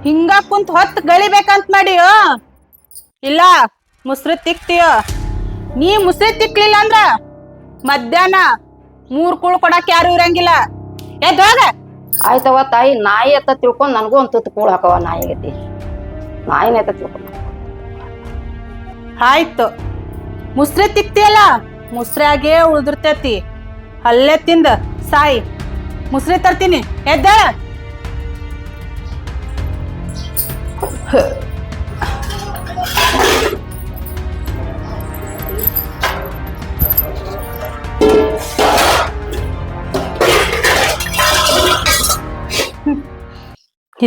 ಹಿಂಗ ಕುಂತ್ ಹೊತ್ತು ಗಳಿಬೇಕಂತ ಮಾಡಿಯೋ ಇಲ್ಲ ಮುಸ್ರಿ ತಿಕ್ತಿಯೋ ನೀ ಮುಸ್ರಿ ತಿಕ್ಲಿಲ್ಲ ಅಂದ್ರ ಮಧ್ಯಾಹ್ನ 3 ಕೂಳು ಕೊಡಕ್ ಯಾರು ಇರಂಗಿಲ್ಲ ಎದ್ದೋಗ. ಆಯ್ತವ ತಾಯಿ ನಾಯಿ ಅತ್ತ ತಿಳ್ಕೊಂಡ್ ನನಗೂ ಒಂದು ತುತ್ತು ಕೂಳು ಹಾಕವ ನಾಯಿ ಆಗೈತಿ ನಾಯಿನ ಎತ್ತ ತಿಳ್ಕೊಂಡ್ ಆಯ್ತು ಮುಸ್ರಿ ತಿಕ್ತಿಯಲ್ಲ ಮುಸ್ರಿಯಾಗೇ ಉಳಿದಿರ್ತೈತಿ ಅಲ್ಲೇ ತಿಂದ ಸಾಯಿ. ಮುಸ್ರಿ ತರ್ತೀನಿ ಎದ್ದಾಳ.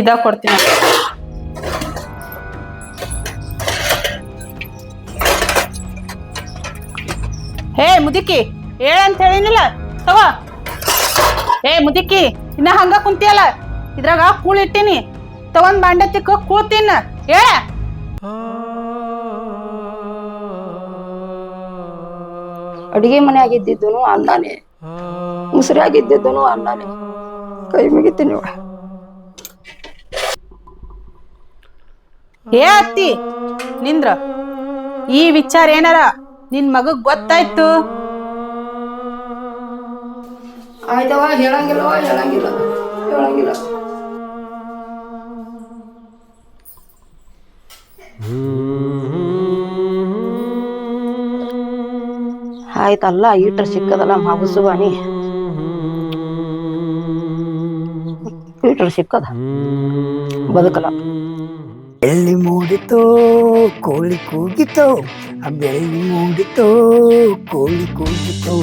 ಇದ ಕೊಡ್ತೀನಿ. ಹೇ ಮುದುಕಿ ಹೇಳಂತ ಹೇಳಿನಿಲ್ಲ ತಗೋ. ಏ ಮುದುಕಿ ಇನ್ನ ಹಂಗ ಕುಂತಿಯಲ್ಲ ಇದ್ರಾಗ ಕೂಳ್ ಇಟ್ಟಿನಿ ತಗೊಂಡ್ ಬಾಂಡೆ ತಿಕ್ಕ ಕೂತಿನ ಹೇಳ. ಅಡಿಗೆ ಮನೆ ಆಗಿದ್ದಿದ್ದನು ಅಣ್ಣನೇ ಮುಸ್ರಿ ಆಗಿದ್ದಿದ್ದನು ಅಣ್ಣನೇ ಕೈ ಮುಗಿತೀನಿ. ಏ ಅತ್ತಿ ನಿಂದ್ರ ಈ ವಿಚಾರ ಏನಾರ ನಿನ್ ಮಗಗ್ ಗೊತ್ತಾಯ್ತು? ಆಯ್ತವ ಹೇಳಂಗಿಲ್ಲ ಹೇಳಂಗಿಲ್ಲ ಹೇಳಂಗಿಲ್ಲ. ಆಯ್ತಲ್ಲ ಈಟ್ರ ಸಿಕ್ಕದಲ್ಲ ಮಗಸುವಾನಿ ಈಟ್ರ ಸಿಕ್ಕದ ಬದುಕಲ್ಲ. ಬೆಳ್ಳಿ ಮೂಡಿತೋ ಕೋಳಿ ಕೂಗಿತೋ ಬೆಳ್ಳಿ ಮೂಡಿತೋ ಕೋಳಿ ಕೂಗಿತೋ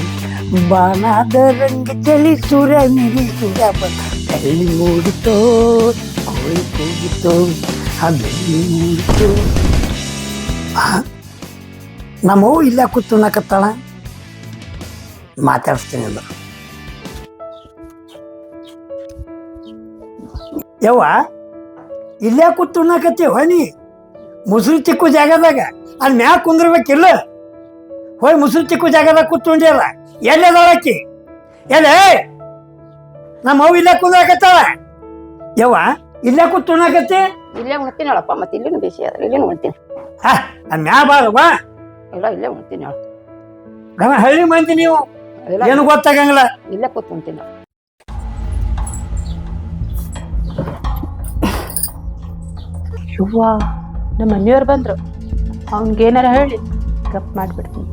ಬಾಣದ ರಂಗ ಚಳಿ ಸುರ ಮಿರಿ ಸುರ ಬೆಳ್ಳಿ ಮೂಡಿತೋ ಕೋಳಿ ಕೂಗಿತೋ ಬೆಳ್ಳಿ ಮೂಡಿತೋ. ನಮ್ಮವು ಇಲ್ಲ ಕೂತು ನಕತ್ತಾಳ ಮಾತಾಡಿಸ್ತೀನಿ ಅಂದರು. ಯವ್ವ ಇಲ್ಲೇ ಕೂತು ಉಣ್ಣಕತ್ತಿ ಹೊನಿ ಮುಸುರು ತಿಕ್ಕು ಜಾಗದಾಗ ಅಲ್ಲಿ ಮ್ಯಾಗ ಕುಂದ್ರಬೇಕಿಲ್ಲ. ಹೋಯ್ ಮುಸುರು ತಿಕ್ಕು ಜಾಗದಾಗ ಕೂತ್ಕೊಂಡ್ಯಾರ ಎಲ್ಲದಾಳಕ್ಕಿ ಎಲ್ಲೇ ನಮ್ಮ ಅವು ಇಲ್ಲೇ ಕುಂದ್ರಾಕತ್ತಾಳ. ಯವ್ವ ಇಲ್ಲೇ ಕೂತು ಉಣ್ಣಕತ್ತಿ. ಇಲ್ಲೇ ಉಣ್ತೀನಿ ಹೇಳಪ್ಪ ಮತ್ತೆ ಇಲ್ಲಿನೂ ಬೇಸಿ ಅದ ಇಲ್ಲಿನೂ ಉಣ್ತೀನಿ. ಅಲ್ಲಿ ಮ್ಯಾ ಬಾರವಾ ಇಲ್ಲ ಇಲ್ಲೇ ಉಣ್ತೀನಿ ಹೇಳ. ಗಮ ಹಳ್ಳಿ ಮಂದಿ ನೀವು ಏನು ಗೊತ್ತಾಗಂಗಿಲ್ಲ. ಇಲ್ಲೇ ಕೂತ್ ಉಣ್ತೀನಿ. ಯವ್ವ ನಮ್ಮ ಮನೆಯವ್ರು ಬಂದ್ರು ಅವನ್ಗೇನಾರ ಹೇಳಿ ಗಪ್ ಮಾಡ್ಬಿಡ್ತೀನಿ.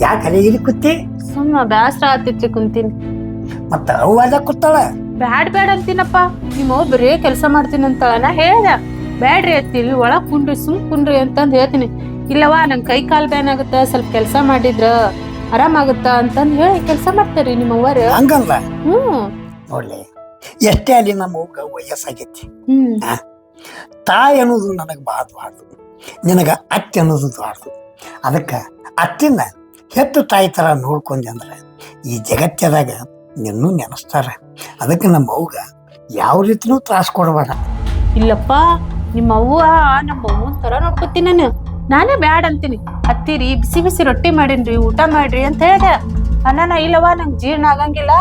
ಯಾಕೆ ಅಲ್ಲಿಗಿಲಿ ಕೂತಿ? ಸುಮ್ಮ ಬ್ಯಾಸ್ರ ಆತಿತ್ಲಿ ಕುಂತೀನಿ. ಮತ್ತ ಅವ್ವಾದ ಕೂತಾಳ. ಬ್ಯಾಡ್ ಅಂತೀನಪ್ಪ ನಿಮ್ಮ ಬರೇ ಕೆಲಸ ಮಾಡ್ತೀನಂತ ನಾ ಹೇಳ್ದ ಬ್ಯಾಡ್ರಿ ಅತ್ತಿರಿ ಒಳಗ್ ಕುಂಡ್ರಿ ಸುಮ್ ಕುಂಡ್ರಿ ಅಂತಂದ್ ಹೇಳ್ತೀನಿ. ಇಲ್ಲವಾ ನಂಗೆ ಕೈ ಕಾಲ್ ಬ್ಯಾನ್ ಆಗುತ್ತ ಸ್ವಲ್ಪ ಕೆಲಸ ಮಾಡಿದ್ರ ಆರಾಮಾಗುತ್ತ ಅಂತಂದ್ ಹೇಳಿ ಕೆಲಸ ಮಾಡ್ತಾರಿ ನಿಮ್ಮ ಅವ್ವರು. ಹಂಗಲ್ಲ ನೋಡ್ಲಿ ಎಷ್ಟೇ ಅಲ್ಲಿ ನಮ್ಮ ಅವ್ಗ ವಯಸ್ಸಾಗೈತಿ. ತಾಯಿ ಅನ್ನೋದು ನನಗೆ ಬಾರ್ದು ನಿನಗ ಅತ್ತೆ ಅನ್ನೋದು ಬಾರ್ದು. ಅದಕ್ಕೆ ಅತ್ತಿನ ಹೆತ್ತು ತಾಯಿ ತರ ನೋಡ್ಕೊಂಡೆ ಅಂದ್ರೆ ಈ ಜಗತ್ತದಾಗ ನಿನ್ನೂ ನೆನೆಸ್ತಾರ. ಅದಕ್ಕೆ ನಮ್ಮ ಅವ್ಗ ಯಾವ ರೀತಿನೂ ತ್ರಾಸ ಕೊಡಬೇಡ. ಇಲ್ಲಪ್ಪ ನಿಮ್ಮ ನಮ್ಮ ಅವ್ವನ್ ತರ ನೋಡ್ಕೊತೀನಿ ನಾನೇ ಬ್ಯಾಡ್ ಅಂತೀನಿ. ಹತ್ತಿರಿ ಬಿಸಿ ಬಿಸಿ ರೊಟ್ಟಿ ಮಾಡೀನ್ರಿ ಊಟ ಮಾಡ್ರಿ ಅಂತ ಹೇಳ್ದೆ. ಅಣ್ಣನ ಇಲ್ಲವಾ ನಂಗೆ ಜೀರ್ಣ ಆಗಂಗಿಲ್ಲ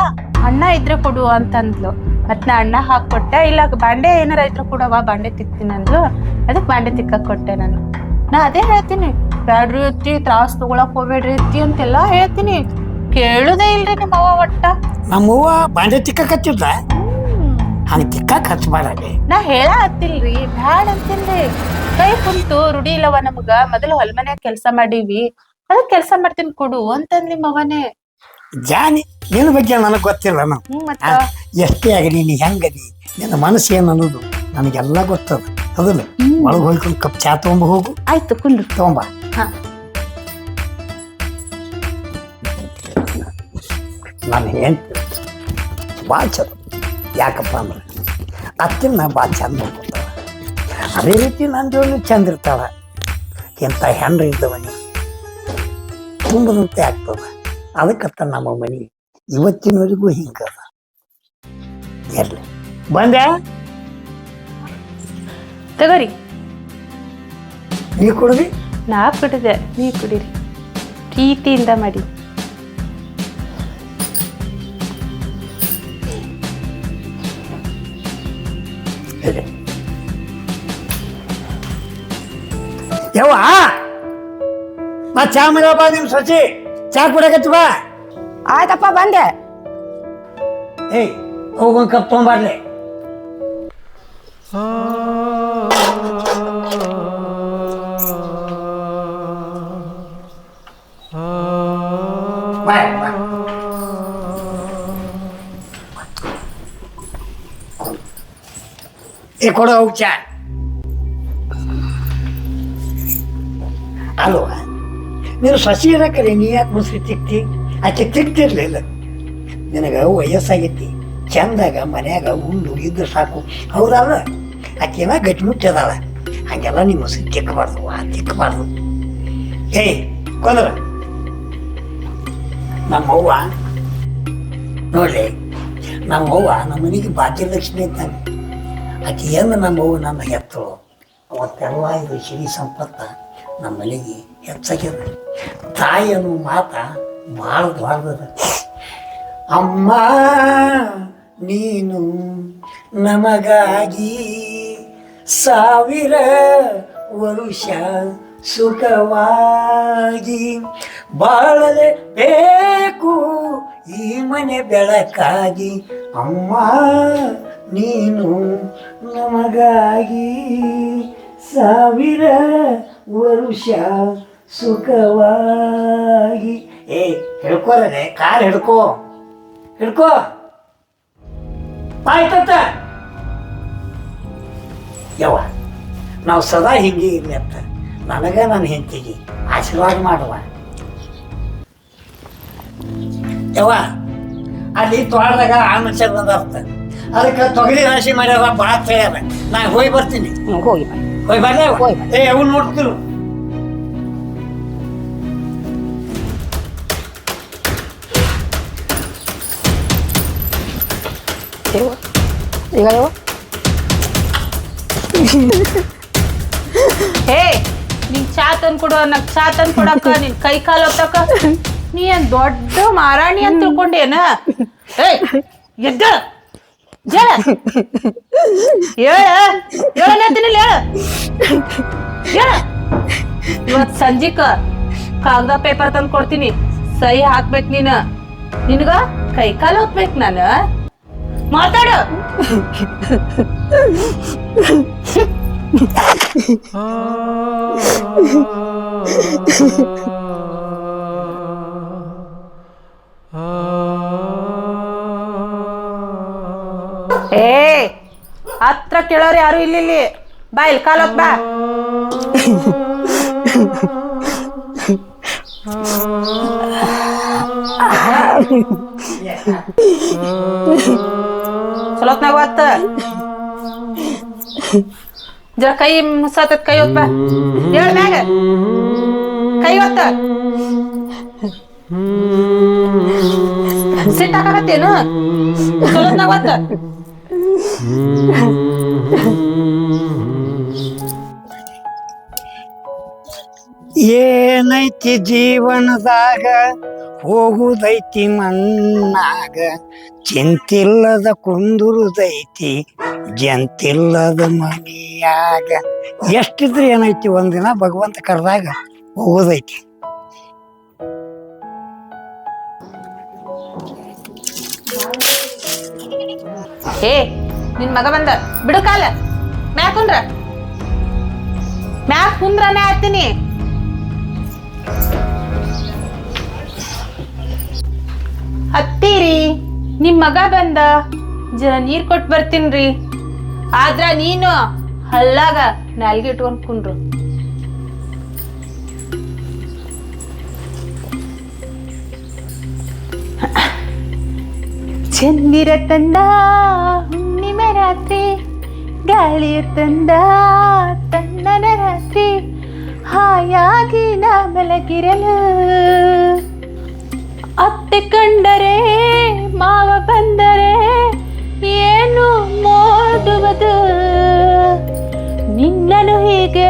ಅಣ್ಣ ಇದ್ರೆ ಕೊಡು ಅಂತಂದ್ಲು. ಮತ್ ನಾ ಅಣ್ಣ ಹಾಕೊಟ್ಟೆ. ಇಲ್ಲ ಬಾಂಡೆ ಏನಾರ ಇದ್ರೆ ಕೊಡವ ಬಾಂಡೆ ತಿಕ್ತೀನಿ ಅಂದ್ಲು. ಅದಕ್ಕೆ ಬಾಂಡೆ ತಿಕ್ಕಕ್ ಕೊಟ್ಟೆ ನಾನು. ನಾ ಅದೇ ಹೇಳ್ತೀನಿ ಬ್ಯಾಡ್ರಿ ಅತ್ತಿ ತ್ರಾಸ್ ತಗೊಳಕ್ ಹೋಗ್ಬೇಡ್ರಿ ಅತ್ತಿ ಅಂತೆಲ್ಲಾ ಹೇಳ್ತೀನಿ. ಕೇಳುದೇ ಇಲ್ರಿ ನಿಮ್ಮ ಅವ್ವ ಒಟ್ಟ. ನಮ್ಮವ್ವ ಬಾಂಡೆ ತಿಕ್ಕಕ್ ಹಚ್ಚಿದ್ಲ ಹಂಗ ತಿಕ್ಕಕ್ ಹಚ್ಬಾರಲ್ಲಿ. ನಾ ಹೇಳ ಹತ್ತಿಲ್ರಿ ಬ್ಯಾಡ್ ಅಂತೀನ್ರಿ. ಕೈ ಕುಂತು ರೂಢಿ ಇಲ್ಲವ ನಮಗ ಮೊದಲು ಹೊಲ್ಮನ್ಯಾಗ ಕೆಲ್ಸ ಮಾಡೀವಿ ಅದಕ್ ಕೆಲ್ಸ ಮಾಡ್ತೀನಿ ಕೊಡು ಅಂತಂದ್ ನಿಮ್ಮ ಅವನೇ. ಜಾನಿ ನಿನ್ನ ಬಗ್ಗೆ ನನಗೆ ಗೊತ್ತಿಲ್ಲ. ಮತ್ತ ಎಷ್ಟೇ ಆಗಲಿ ನೀ ಹೆಂಗದಿ ನಿನ್ನ ಮನಸ್ಸು ಏನು ಅನ್ನೋದು ನನಗೆಲ್ಲ ಗೊತ್ತದ. ಹೌದಲ್ಲ ಒಳಗೆ ಹೋಗ್ಕೊಂಡು ಕಪ್ ಚಾ ತಗೊಂಬ ಹೋಗು. ಆಯ್ತು ಕುಂಡ್ರು ತಗೊಂಬ. ನಾನು ಹೆಂಡ್ತಿ ಭಾಳ ಚಲೋ. ಯಾಕಪ್ಪ ಅಂದ್ರೆ ಅತ್ತಿನ ಭಾಳ ಚಂದ ನೋಡ್ಕೊತಾಳ. ಅದೇ ರೀತಿ ನನ್ನ ಜೋಡಿ ಚಂದ ಇರ್ತಾಳ. ಎಂಥ ಹೆಂಡ್ರ ಇದ್ದವನಿ ತುಂಬದಂತೆ ಆಗ್ತದ. ಅದಕ್ಕತ್ತ ನಮ್ಮ ಮನೆ ಇವತ್ತಿನವರೆಗೂ ಹಿಂಗದ. ಎರ್ಲಿ ಬಂದೆ ತಗೋರಿ. ನೀ ಕುಡ್ದಿ? ನಾ ಕುಡಿದೆ ನೀ ಕುಡೀರಿ ಪ್ರೀತಿಯಿಂದ ಮಾಡಿ. ಯವ್ವ ಬಾ ಚಾ ಮನೆ ಬಾ ನಿಮ್ ಸೊಸಿ ಚಾ ಕುಡಕತ್ತಿ ಬಾ. ಆಯ್ತಪ್ಪ ಬಂದೆ. ಏಯ್ ಹೋಗೊಂದು ಕಪ್ ತೊಗೊಂಬರ್ಲಿ. ಏ ಕೊಡ ಹೋಗ್ ಚಾ. ಅಲ್ವ ನೀನು ಸಸಿ ಇರಕರಿ ನೀ ಯಾಕೆ ಮುಸ್ರಿ ತಿಕ್ತಿ? ಆಕೆ ತಿಕ್ತಿರ್ಲಿಲ್ಲ. ನಿನಗೆ ವಯಸ್ಸಾಗೈತಿ, ಚಂದಾಗ ಮನ್ಯಾಗ ಉಂಡು ಇದ್ರೆ ಸಾಕು. ಹೌದಲ್ಲ? ಆಕೆನ ಗಟ್ಟಿಮುಟ್ಟದಾಳ. ಹಾಗೆಲ್ಲ ನಿಮ್ಮ ಮುಸ್ರಿ ತಿಕ್ಕಬಾರ್ದು, ತಿಕ್ಕಬಾರ್ದು. ಏಯ್ ಕೊಂದ್ರ ನಮ್ಮವ್ವ ನೋಡ್ರಿ, ನಮ್ಮವ್ವ ನಮ್ಮ ಮನೆಗೆ ಭಾಗ್ಯಲಕ್ಷ್ಮಿ ಇದ್ದಾನೆ. ಆಕೆ ಏನು ನಮ್ಮವ್ವ ನನ್ನ ಹೆತ್ತಳು. ಅವತ್ತೆಲ್ಲ ಇದು ಸಿರಿ ಸಂಪತ್ತ ನಮ್ಮ ಮನೆಗೆ ಹೆಚ್ಚಾಗ್ಯದ. ತಾಯಿ ಅನ್ನೋ ಮಾತ ಭಾಳ ದೊಡ್ಡದ. ಅಮ್ಮ ನೀನು ನಮಗಾಗಿ 1000 ವರುಷ ಸುಖವಾಗಿ ಬಾಳಲೆ ಬೇಕು ಈ ಮನೆ ಬೆಳಕಾಗಿ. ಅಮ್ಮ ನೀನು ನಮಗಾಗಿ 1000 ವರುಷ ಸುಖವಾಗಿ. ಏ ಹಿಡ್ಕೋರನೆ, ಕಾಲು ಹಿಡ್ಕೋ ಹಿಡ್ಕೋ. ಆಯ್ತತ್ತ ಯವ್ವ, ನಾವು ಸದಾ ಹಿಂಗೆ ಇರ್ಲಿ ಅಂತ ನನಗ ನನ್ನ ಹೆಂಡತಿಗೆ ಆಶೀರ್ವಾದ ಮಾಡುವ. ಯವ್ವ ಅಲ್ಲಿ ತೋಟದಾಗ ಆಮಚರ್ ಬಂದರ್ತ, ಅದಕ್ಕೆ ತೊಗರಿ ರಾಶಿ ಮಾಡ್ಯಾರ ಭಾಳ ಹೇಳ್ಯಾರ. ನಾ ಹೋಗಿ ಬರ್ತೀನಿ. ಹೋಗಿ ಬಾ. ಹೋಗಿ ಬರ್ಲಿ. ಏ ಅವ್ನು ನೋಡ್ತಿರು. ಈಗ ಯವ್ವ ಹೇ ನಿನ್ ಚಾ ತಂದ್ ಕೊಡು, ನಕ್ ಚಾ ತಂದ್ ಕೊಡಕ್ಕ ನಿನ್ ಕೈ ಕಾಲು ಹೊತ್ತಕ. ನೀ ಏನ್ ದೊಡ್ಡ ಮಾರಾಣಿ ಅಂತ ತಿಳ್ಕೊಂಡೇನ? ಏಯ್ ಎದ್ದ ಹೇಳ ಹೇಳತ್ತಿನಿಲ್ಲ ಹೇಳ. ಇವತ್ ಸಂಜಿಕ ಕಾಗದ ಪೇಪರ್ ತಂದ್ ಕೊಡ್ತೀನಿ, ಸಹಿ ಹಾಕ್ಬೇಕು ನೀನ. ನಿನ್ಗ ಕೈ ಕಾಲು ಹೊತ್ಬೇಕು ನಾನು. ಮಾತಾಡು. ಏ ಹತ್ರ ಕೇಳೋರು ಯಾರು ಇಲ್ಲಿ. ಬಾ ಇಲ್ಲಿ ಕಾಲೋತ್ ಬಾ. ಚಲೋತ್ನಾಗ ಹೊತ್ತ ಜರ ಕೈ ಮುಸಾತತ್. ಕೈ ಹೊತ್ತ ಬಾ. ಹೇಳ ಮ್ಯಾಗ ಕೈ ಹೊತ್ತ. ಸಿಟ್ಟಾಕತ್ತೇನು? ಚಲೋತ್ನಾಗ ಹೊತ್ತ. ಏನೈತಿ ಜೀವನದಾಗ ಹೋಗುದೈತಿ ಮಣ್ಣಾಗ, ಚಿಂತಿಲ್ಲದ ಕುಂದುರುದೈತಿ ಜಂತಿಲ್ಲದ ಮನಿಯಾಗ. ಎಷ್ಟಿದ್ರೆ ಏನೈತಿ, ಒಂದಿನ ಭಗವಂತ ಕರೆದಾಗ ಹೋಗುದೈತಿ. ಏ ನಿನ್ ಮಗ ಬಂದ, ಬಿಡು ಕಾಲ. ಮ್ಯಾಕ್ ಕುಂದ್ರ, ಮ್ಯಾಕ್ ಕುಂದ್ರನೇ ಆಡ್ತೀನಿ. ಹತ್ತೀರಿ, ನಿಮ್ ಮಗ ಬಂದ, ಜರ ನೀರ್ ಕೊಟ್ಟು ಬರ್ತೀನ್ರಿ. ಆದ್ರ ನೀನು ಹಲ್ಲಾಗ ನಾಲ್ಗೆ ಇಟ್ಕೊಂಡ್ ಕುಂಡ್ರು. ಚಂದಿರ ತಂದ ಹುಣ್ಣಿಮೆ ರಾತ್ರಿ, ಗಾಳಿಯ ತಂದ ತಣ್ಣನ ರಾತ್ರಿ, ಹಾಯಾಗಿ ನಾ ಮಲಗಿರಲು. ಅತ್ತೆ ಕಂಡರೆ ಮಾವ ಬಂದರೆ ಏನು ಮೋದುವುದು, ನಿನ್ನನು ಹೀಗೆ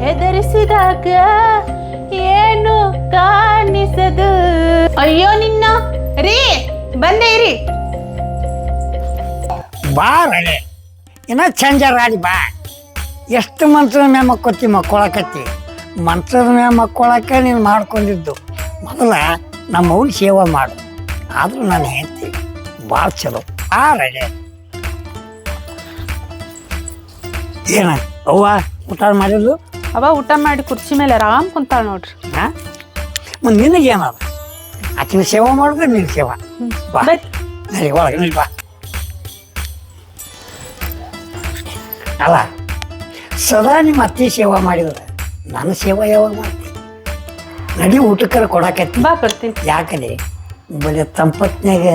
ಹೆದರಿಸಿದಾಗ ಏನು ಕಾಣಿಸದು. ಅಯ್ಯೋ ನಿನ್ನ ರೀ, ಬಂದೆ ಇರಿ. ಬಾ ರಳೆ, ಇನ್ನ ಚಂಜ ರಾಡಿ ಬಾ. ಎಷ್ಟು ಮಂತ್ರ ಮಕ್ಕೊತ್ತಿ ಮಕ್ಕೊಳಕತ್ತಿ. ಮಂತ್ರದ ಮ್ಯಾಗ ಮಕ್ಕೊಳಕ್ಕೆ ನೀನು ಮಾಡ್ಕೊಂಡಿದ್ದು ಮೊದಲ ನಮ್ಮ ಅವ್ನ ಸೇವೆ ಮಾಡು. ಆದರೂ ನಾನು ಹೇಳ್ತೀನಿ ಭಾಳ ಚಲೋ ರಜೆ. ಏನ ಅವ್ವ ಊಟ ಮಾಡಿದ್ಲು? ಅವ ಊಟ ಮಾಡಿ ಕುರ್ಚಿ ಮೇಲೆ ಆರಾಮ್ ಕುಂತಾಳ ನೋಡ್ರಿ. ಹಾಂ ಮತ್ತು ನಿನಗೇನದ ಆಕಿನ ಸೇವೆ ಮಾಡಿದ್ರೆ ನಿನ್ನ ಸೇವೆ. ಬಾ ನಡಿ ಒಳಗೆ ನಡಿ ಬಾ. ಅಲ್ಲ ಸದಾ ನಿಮ್ಮ ಅತ್ತಿ ಸೇವೆ ಮಾಡಿದ್ರೆ ನನ್ನ ಸೇವೆ ಯಾವಾಗ ಮಾಡ್ತೀನಿ? ನಡಿ ಊಟಕ್ಕರ ಕೊಡಾಕತ್ತಿ. ಬಾ ಬರ್ತೀನಿ. ಯಾಕಲೆ ಬರೀ ತಂಪತ್ನಾಗ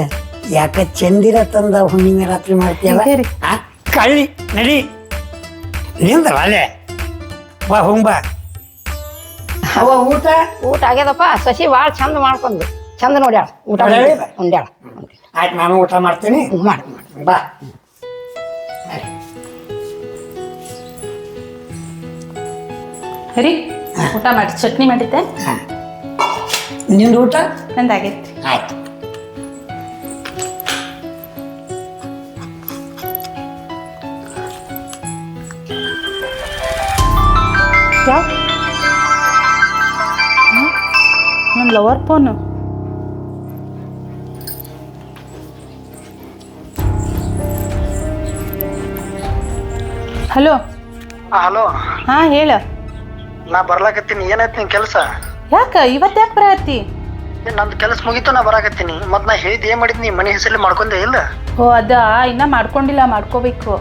ಯಾಕ ಚಂದಿರ ತಂದ ಹುಣ್ಣಿಮೆ ರಾತ್ರಿ ಮಾಡ್ತೀಯಲ್ಲ? ಹೇರಿ. ಆ ಕಳ್ಳಿ ನಡಿ ನಿಂದ್ರ ಅಲ್ಲೇ ಬಾ ಹೋಗ್ ಬಾ. ಅವ ಊಟ ಊಟ ಆಗ್ಯದಪ್ಪ. ಸಸಿ ಭಾಳ ಚಂದ ಮಾಡ್ಕೊಂಡು ಚಂದ ನೋಡ್ಯಾಳ ಊಟ ಮಾಡ್ಯಾಳ? ಉಂಡ್ಯಾಳ. ಆಯ್ತು ನಾನು ಊಟ ಮಾಡ್ತೀನಿ. ಮಾಡಿ ಬಾ. ಹರಿ ಊಟ ಮಾಡಿ ಚಟ್ನಿ ಮಾಡಿದ್ದೆ. ನಿಂದು ಊಟ ನಂದಾಗೈತಿ. ಆಯ್ತು. ನನ್ನ ಲವರ್ ಫೋನು. ಹಲೋ. ಹಲೋ, ಹಾ ಹೇಳ. ನಾ ಬರ್ಲಾಕತ್ತೀನಿ. ಏನಾಯ್ತು ನಿನ್ ಕೆಲಸ? ಯಾಕ ಇವತ್ತು ಯಾಕೆ ಬರತ್ತಿ? ನಂದು ಕೆಲಸ ಮುಗೀತು, ನಾ ಬರಾಕತ್ತೀನಿ. ಮತ್ ನಾ ಹೇಳಿದ್ ಏನ್ ಮಾಡಿದ್ನಿ? ಮನೆ ಹೆಸರಲ್ಲಿ ಮಾಡ್ಕೊಂಡೆ ಇಲ್ಲ? ಓ ಅದ ಇನ್ನ ಮಾಡ್ಕೊಂಡಿಲ್ಲ, ಮಾಡ್ಕೋಬೇಕು.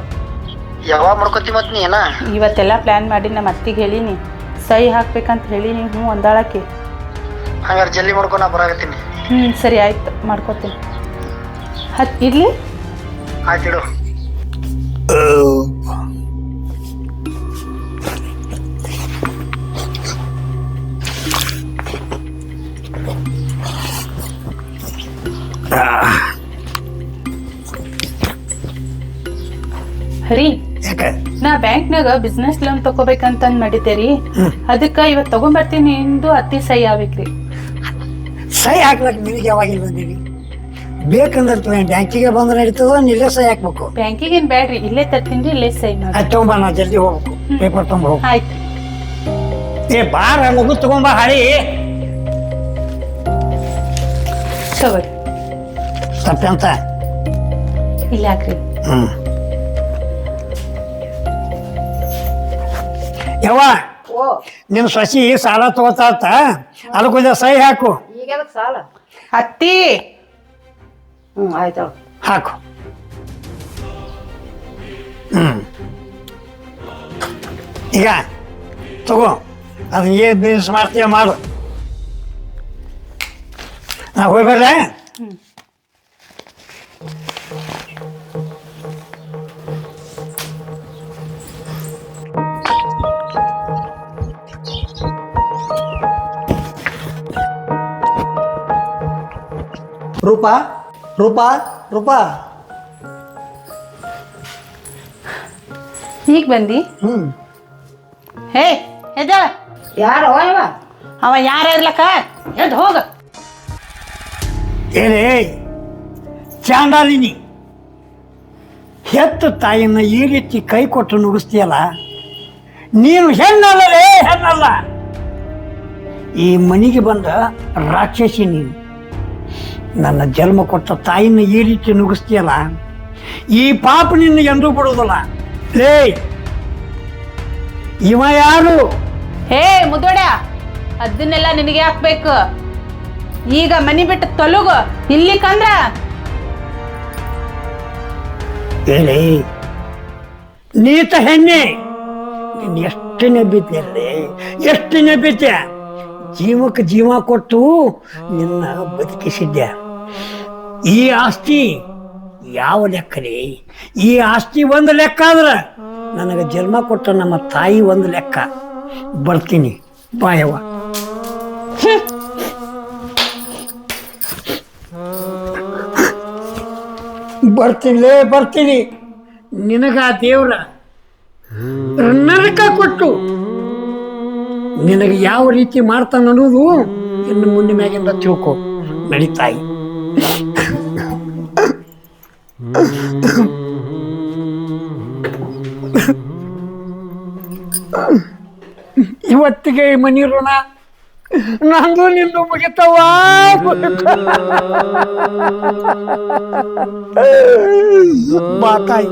ಯಾವಾಗ ಮಾಡ್ಕೊತಿ ಮತ್ ನೀ? ಏನ ಇವತ್ತೆಲ್ಲ ಪ್ಲಾನ್ ಮಾಡಿ ನಮ್ಮ ಅತ್ತಿಗೆ ಹೇಳಿನಿ, ಸಹಿ ಹಾಕ್ಬೇಕಂತ ಹೇಳಿನಿ. ಹ್ಞೂ ಒಂದಾಳಕ್ಕೆ. ಹಂಗಾರೆ ಜಲ್ದಿ ಮಾಡ್ಕೊಂಡು ನಾ ಬರಾಕತ್ತೀನಿ. ಸರಿ ಆಯ್ತು, ಮಾಡ್ಕೋತೀನಿ. ಇಡ್ಲಿ. ಆಯ್ತು ಇಡು. ಹರಿ ಯಾಕ ನಾ ಬ್ಯಾಂಕ್ನಾಗ ಬಿಸ್ನೆಸ್ ಲೋನ್ ತಗೋಬೇಕಂತ ಮಾಡಿದ್ದೇರಿ. ಅದಕ್ಕ ಇವತ್ತು ತಗೊಂಡ್ಬರ್ತೀನಿ. ನಿಂದು ಅತ್ತಿ ಸಹಿ ಆಗ್ಬೇಕ್ರಿ. ಸಹಿ ಹಾಕ್ಲಕ್ ನಿನಗೆ ಯಾವಾಗಿಲ್ಲ ಬಂದೀನಿ? ಬೇಕಂದ್ರೆ ಬ್ಯಾಂಕಿಗೆ ಬಂದ್ರೆ ನಡೀತದ, ಇಲ್ಲೇ ಸಹಿ ಹಾಕ್ಬೇಕು. ಬ್ಯಾಂಕಿಗೆ ಏನ್ ಬ್ಯಾಡ್ರಿ, ಇಲ್ಲೇ ತರ್ತೀನಿ, ಇಲ್ಲೇ ಸಹಿ ಮಾಡಿ. ಅದು ತಗೊಂಬ, ನಾ ಜಲ್ದಿ ಹೋಗ್ಬೇಕು. ಪೇಪರ್ ತಗೊಂಬ ಹೋಗು. ಆಯ್ತು. ಏ ಬಾರ ಲಗು ತಗೊಂಬ ಹಾಳಿ. ತಗೋರಿ. ತಪ್ಪೆ ಅಂತ ಇಲ್ಲ ಹಾಕ್ರಿ. ಯವ್ವ ನಿನ್ ಸೊಸಿ ಸಾಲ ತಗೋತಾತ, ಅದಕ್ಕೊಂದ ಸಹಿ ಹಾಕು. ಈಗ ಸಾಲ ಅತ್ತಿ ಆಯ್ತು ಹಾಕು. ಈಗ ತಗೋ, ಅದನ್ನ ಏನ್ ಬಿಸ್ನೆಸ್ ಮಾಡ್ತೀಯ ಮಾಡು. ನಾ ಹೋಗಿ ಬರ್ಲೆ. ರೂಪಾ ರೂಪಾ ರೂಪಾ, ಈಗ ಬಂದಿ? ಹೇ ಎದ ಯಾರು ಅವ ಯಾರ ಇರ್ಲಕ್ಕ? ಎದ್ ಹೋಗ. ಏನೇ ಚಾಂಡಾಲಿನಿ, ಹೆತ್ತ ತಾಯಿನ ಈ ರೀತಿ ಕೈ ಕೊಟ್ಟು ನುಗ್ಗಿಸ್ತೀಯಲ್ಲ, ನೀನು ಹೆಣ್ಣಲ್ಲಲೇ, ಹೆಣ್ಣಲ್ಲ. ಈ ಮನೆಗೆ ಬಂದ ರಾಕ್ಷಸಿ ನೀನು. ನನ್ನ ಜನ್ಮ ಕೊಟ್ಟ ತಾಯಿನ ಈ ರೀತಿ ನುಗ್ಗಿಸ್ತೀಯಲ್ಲ, ಈ ಪಾಪ ನಿನ್ನ ಎಂದೂ ಬಿಡುವುದಿಲ್ಲ. ಲೇ ಇವ ಯಾರು? ಹೇ ಮುದೋಡ, ಅದನ್ನೆಲ್ಲ ನಿನಗೆ ಹಾಕ್ಬೇಕು. ಈಗ ಮನಿ ಬಿಟ್ಟು ತೊಲಗು, ಇಲ್ಲಿ ಕಂದ್ರ. ಹೇಳಿ ನೀತ ಹೆಣ್ಣೆ, ನೀನು ಎಷ್ಟು ನೆಬ್ಬಿದ್ದೆ, ಎಷ್ಟು ನೆಬ್ಬಿದ್ದೆ. ಜೀವಕ್ಕೆ ಜೀವ ಕೊಟ್ಟು ನಿನ್ನ ಬದುಕಿಸಿದ್ದೆ. ಈ ಆಸ್ತಿ ಯಾವ ಲೆಕ್ಕಲಿ? ಈ ಆಸ್ತಿ ಒಂದು ಲೆಕ್ಕ ಆದ್ರೆ ನನಗೆ ಜನ್ಮ ಕೊಟ್ಟ ನಮ್ಮ ತಾಯಿ ಒಂದು ಲೆಕ್ಕ. ಬರ್ತೀನಿ ಬಾಯವ್ವ. ಬರ್ತೀನಿಲೇ ಬರ್ತೀನಿ. ನಿನಗ ದೇವ್ರ ನರಕ ಕೊಟ್ಟು ನಿನಗೆ ಯಾವ ರೀತಿ ಮಾಡ್ತಾನ ಅನ್ನೋದು ಇನ್ನು ಮುಂದೆ ಮ್ಯಾಗಿಂದ ತಿಳ್ಕೊ. ನಡೀತಾಯಿ. ಇವತ್ತಿಗೆ ಈ ಮನಿ ಋಣ ನಂದು ನಿಂದು ಮುಗಿತವ. ಬಾ ತಾಯಿ